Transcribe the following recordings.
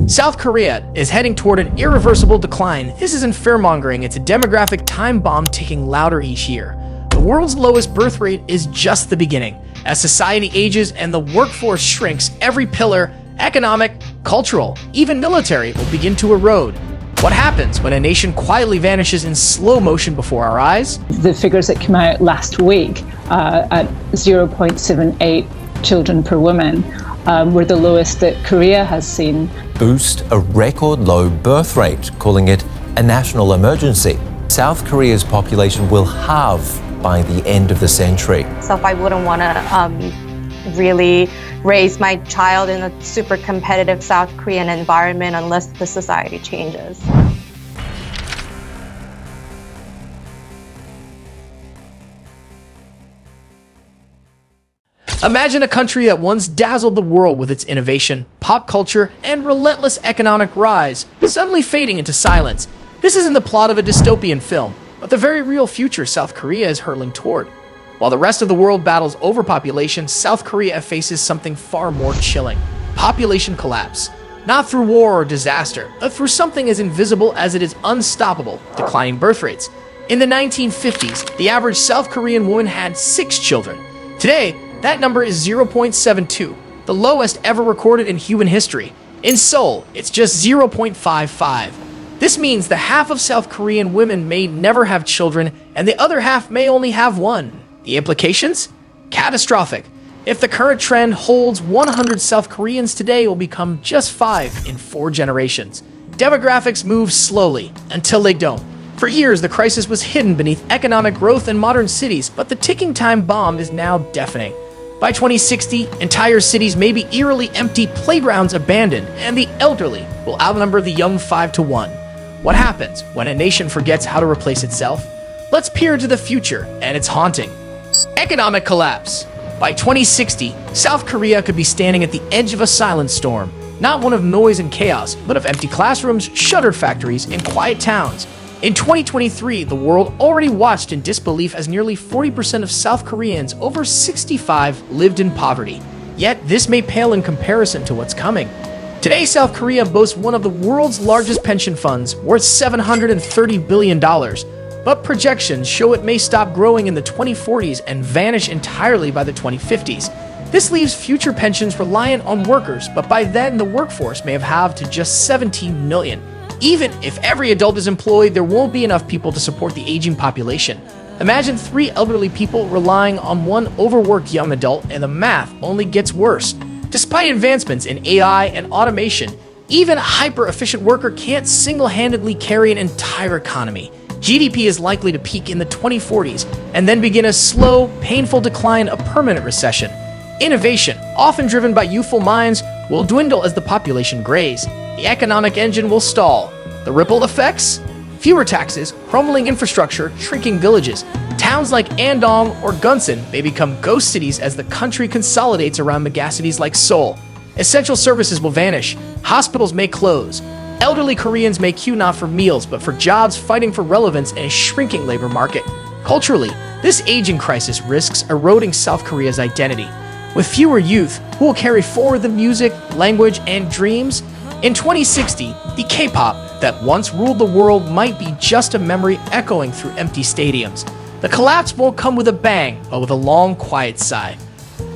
South Korea is heading toward an irreversible decline. This isn't fearmongering, it's a demographic time bomb ticking louder each year. The world's lowest birth rate is just the beginning. As society ages and the workforce shrinks, every pillar, economic, cultural, even military, will begin to erode. What happens when a nation quietly vanishes in slow motion before our eyes? The figures that came out last week at 0.78 children per woman were the lowest that Korea has seen. Boost a record low birth rate, calling it a national emergency. South Korea's population will halve by the end of the century. So I wouldn't want to really raise my child in a super competitive South Korean environment unless the society changes. Imagine a country that once dazzled the world with its innovation, pop culture, and relentless economic rise, suddenly fading into silence. This isn't the plot of a dystopian film, but the very real future South Korea is hurtling toward. While the rest of the world battles overpopulation, South Korea faces something far more chilling: population collapse. Not through war or disaster, but through something as invisible as it is unstoppable: declining birth rates. In the 1950s, the average South Korean woman had 6 children. Today, that number is 0.72, the lowest ever recorded in human history. In Seoul, it's just 0.55. This means the half of South Korean women may never have children, and the other half may only have one. The implications? Catastrophic. If the current trend holds, 100 South Koreans today will become just 5 in 4 generations. Demographics move slowly, until they don't. For years, the crisis was hidden beneath economic growth in modern cities, but the ticking time bomb is now deafening. By 2060, entire cities may be eerily empty, playgrounds abandoned, and the elderly will outnumber the young 5 to 1. What happens when a nation forgets how to replace itself? Let's peer into the future, and it's haunting. Economic collapse. By 2060, South Korea could be standing at the edge of a silent storm, not one of noise and chaos, but of empty classrooms, shuttered factories, and quiet towns. In 2023, the world already watched in disbelief as nearly 40% of South Koreans over 65 lived in poverty. Yet, this may pale in comparison to what's coming. Today, South Korea boasts one of the world's largest pension funds, worth $730 billion. But projections show it may stop growing in the 2040s and vanish entirely by the 2050s. This leaves future pensions reliant on workers, but by then the workforce may have halved to just 17 million. Even if every adult is employed, there won't be enough people to support the aging population. Imagine 3 elderly people relying on one overworked young adult, and the math only gets worse. Despite advancements in AI and automation, even a hyper-efficient worker can't single-handedly carry an entire economy. GDP is likely to peak in the 2040s and then begin a slow, painful decline, a permanent recession. Innovation, often driven by youthful minds, will dwindle as the population grays. The economic engine will stall. The ripple effects? Fewer taxes, crumbling infrastructure, shrinking villages. Towns like Andong or Gunsan may become ghost cities as the country consolidates around megacities like Seoul. Essential services will vanish. Hospitals may close. Elderly Koreans may queue not for meals, but for jobs, fighting for relevance in a shrinking labor market. Culturally, this aging crisis risks eroding South Korea's identity. With fewer youth, who will carry forward the music, language, and dreams? In 2060, the K-pop that once ruled the world might be just a memory echoing through empty stadiums. The collapse won't come with a bang, but with a long, quiet sigh.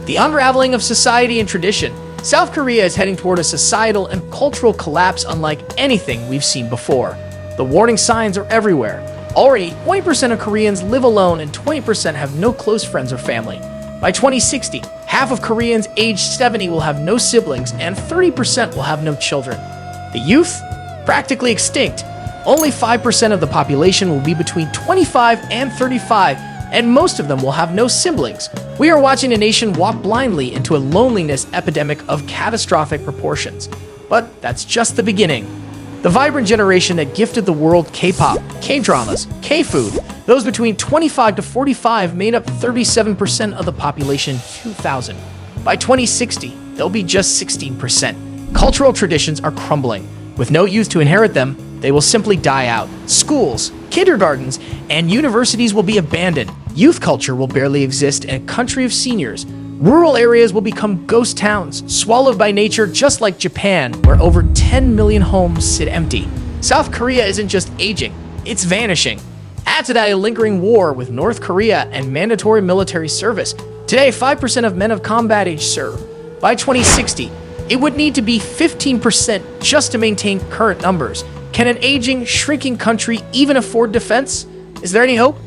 The unraveling of society and tradition. South Korea is heading toward a societal and cultural collapse unlike anything we've seen before. The warning signs are everywhere. Already, 20% of Koreans live alone and 20% have no close friends or family. By 2060, half of Koreans aged 70 will have no siblings and 30% will have no children. The youth? Practically extinct. Only 5% of the population will be between 25 and 35, and most of them will have no siblings. We are watching a nation walk blindly into a loneliness epidemic of catastrophic proportions. But that's just the beginning. The vibrant generation that gifted the world K-pop, K-dramas, K-food, those between 25 to 45 made up 37% of the population in 2000. By 2060, they'll be just 16%. Cultural traditions are crumbling. With no youth to inherit them, they will simply die out. Schools, kindergartens, and universities will be abandoned. Youth culture will barely exist in a country of seniors. Rural areas will become ghost towns, swallowed by nature just like Japan, where over 10 million homes sit empty. South Korea isn't just aging, it's vanishing. Add to that a lingering war with North Korea and mandatory military service. Today, 5% of men of combat age serve. By 2060, it would need to be 15% just to maintain current numbers. Can an aging, shrinking country even afford defense? Is there any hope?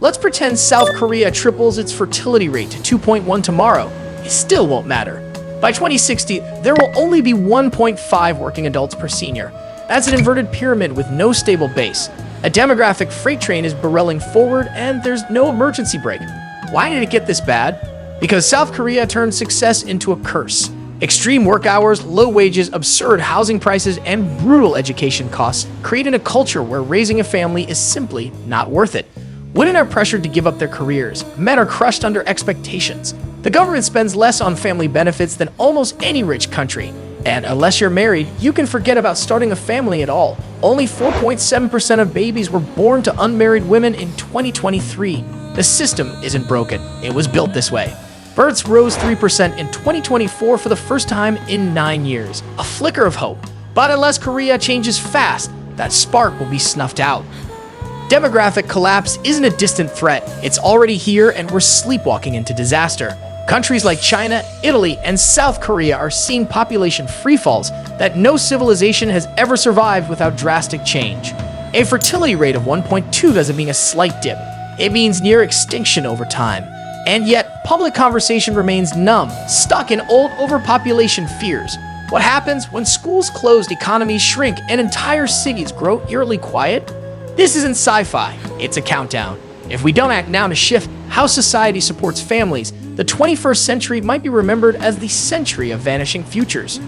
Let's pretend South Korea triples its fertility rate to 2.1 tomorrow. It still won't matter. By 2060, there will only be 1.5 working adults per senior. That's an inverted pyramid with no stable base. A demographic freight train is barreling forward and there's no emergency brake. Why did it get this bad? Because South Korea turned success into a curse. Extreme work hours, low wages, absurd housing prices, and brutal education costs created a culture where raising a family is simply not worth it. Women are pressured to give up their careers. Men are crushed under expectations. The government spends less on family benefits than almost any rich country. And unless you're married, you can forget about starting a family at all. Only 4.7% of babies were born to unmarried women in 2023. The system isn't broken. It was built this way. Births rose 3% in 2024 for the first time in 9 years. A flicker of hope. But unless Korea changes fast, that spark will be snuffed out. Demographic collapse isn't a distant threat. It's already here and we're sleepwalking into disaster. Countries like China, Italy, and South Korea are seeing population freefalls that no civilization has ever survived without drastic change. A fertility rate of 1.2 doesn't mean a slight dip. It means near extinction over time. And yet, public conversation remains numb, stuck in old overpopulation fears. What happens when schools close, economies shrink, and entire cities grow eerily quiet? This isn't sci-fi, it's a countdown. If we don't act now to shift how society supports families, the 21st century might be remembered as the century of vanishing futures.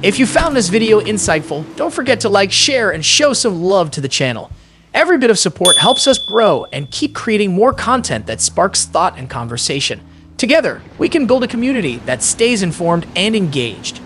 If you found this video insightful, don't forget to like, share, and show some love to the channel. Every bit of support helps us grow and keep creating more content that sparks thought and conversation. Together, we can build a community that stays informed and engaged.